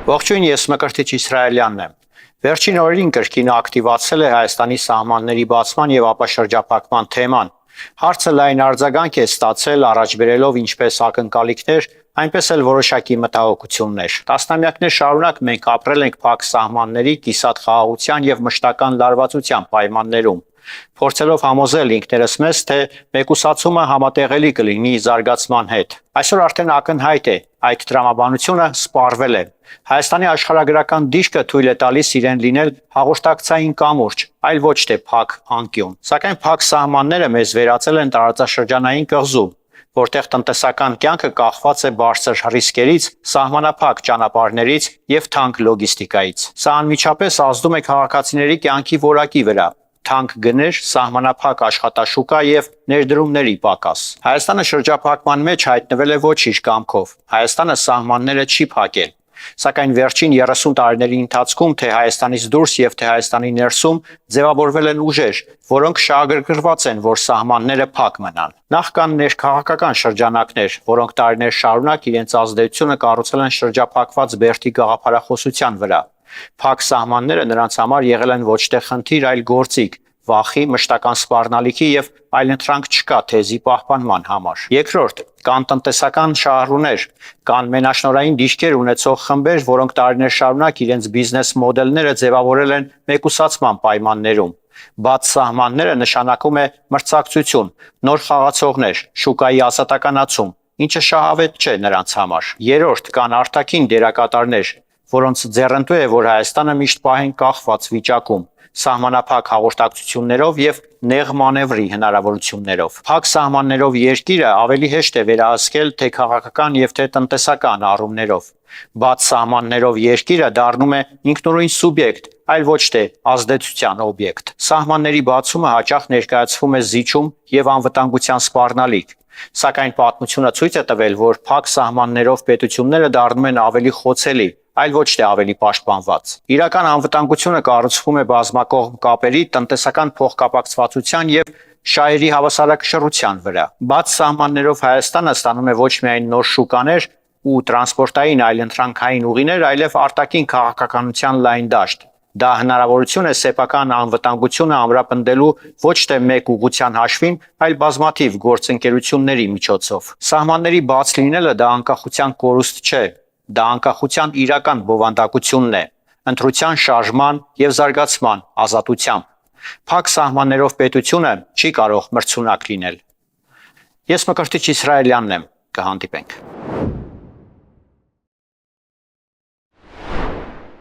Ողջույն, ես Մկրտիչ Իսրայելյանն եմ։ Վերջին օրերին կրկին ակտիվացել է Հայաստանի սահմանների բացման եւ ապաշրջափակման թեման։ Հարցը լայն արձագանք է ստացել, առաջ բերելով ինչպես ակնկալիքներ, այնպես էլ որոշակի մտահոգություններ։ Տասնամյակներ շարունակ մենք ապրել ենք փակ սահմանների, կիսատ խաղաղության եւ մշտական լարվածության պայմաններում, փորձելով համոզել ինքներս մեզ, թե մեկուսացումը համատեղելի կլինի զարգացման հետ։ Այսօր արդեն ակնհայտ է, այդ տրամաբանությունը սպառվել է։ Հայաստանի աշխարհագրական դիրքը թույլ է տալիս իրեն լինել հաղորդակցային կամուրջ, այլ ոչ թե փակ անկյուն։ Սակայն փակ սահմանները մեզ վերածել են տարածաշրջանային կղզու, որտեղ տնտեսական կյանքը կախված է բարձր ռիսկերից, սահմանափակ ճանապարհներից եւ թանկ լոգիստիկայից։ Սա անմիջապես ազդում է քաղաքացիների կյանքի որակի վրա։ Թանկ գներ, սահմանափակ աշխատաշուկա եւ ներդրումների պակաս։ Հայաստանը շրջափակման մեջ հայտնվել է ոչ իր կամքով։ Հայաստանը սահմանները չի փակել։ Սակայն վերջին 30 տարիների ընթացքում թե Հայաստանից դուրս եւ թե Հայաստանի ներսում ձևավորվել են ուժեր, որոնք շահագրգռված են, որ սահմանները փակ մնան։ Նախ կան ներքաղաքական շրջանակներ, որոնք տարիներ շարունակ իրենց ազդեցությունը կառուցել են շրջափակված Բերդի գաղափարախոսության վրա։ Փակ սահմանները նրանց համար եղել են ոչ թե խնդիր, այլ գործիք, վախի, մշտական սպառնալիքի եւ այլընտրանք չկա թեզի պահպանման համար։ Երկրորդ, կան տնտեսական շահառուներ, կան մենաշնորհային դիրքեր ունեցող խմբեր, որոնք տարիներ շարունակ իրենց բիզնես մոդելները ձևավորել են մեկուսացման պայմաններում։ Բաց սահմանները նշանակում է մրցակցություն, նոր խաղացողներ, շուկայի ազատականացում, ինչը շահավետ չէ նրանց համար։ Երրորդ, կան արտաքին դերակատարներ, որոնց ձեռնտու է, որ Հայաստանը միշտ պահեն կախված վիճակում, սահմանափակ հաղորդակցություններով եւ նեղ մանևրի հնարավորություններով։ Փակ սահմաններով երկիրը ավելի հեշտ է վերահսկել թե քաղաքական եւ թե տնտեսական առումներով։ Բաց սահմաններով երկիրը դառնում է ինքնուրույն սուբյեկտ, այլ ոչ թե ազդեցության օբյեկտ։ Սահմանների բացումը հաճախ ներկայացվում է զիջում եւ անվտանգության սպառնալիք։ Սակայն պատմությունը ցույց է տվել, որ փակ սահմաններով պետությունները դառնում են ավելի խոցելի, այլ ոչ թե ավելի պաշտպանված։ Իրական անվտանգությունը կառուցվում է բազմակողմ կապերի, տնտեսական փոխկապակցվածության եւ շահերի հավասարակշռության վրա։ Բաց սահմաններով Հայաստանը ստանում է ոչ միայն նոր շուկաներ ու տրանսպորտային այլընտրանքային ուղիներ, այլև արտաքին քաղաքականության լայն դաշտ։ Դա հնարավորություն է սեփական անվտանգությունը ամրապնդելու ոչ թե մեկ ուղղության հաշվին, այլ բազմաթիվ գործընկերությունների միջոցով։ Սահմանների բաց լինելը դա անկախության կորուստ չէ, դա անկախության իրական բովանդակությունն է, ընտրության շարժման եւ զարգացման ազատությամբ։ Փակ սահմաններով պետությունը չի կարող մրցունակ լինել։ Ես Մկրտիչ Իսրայելյանն եմ, կհանդիպենք։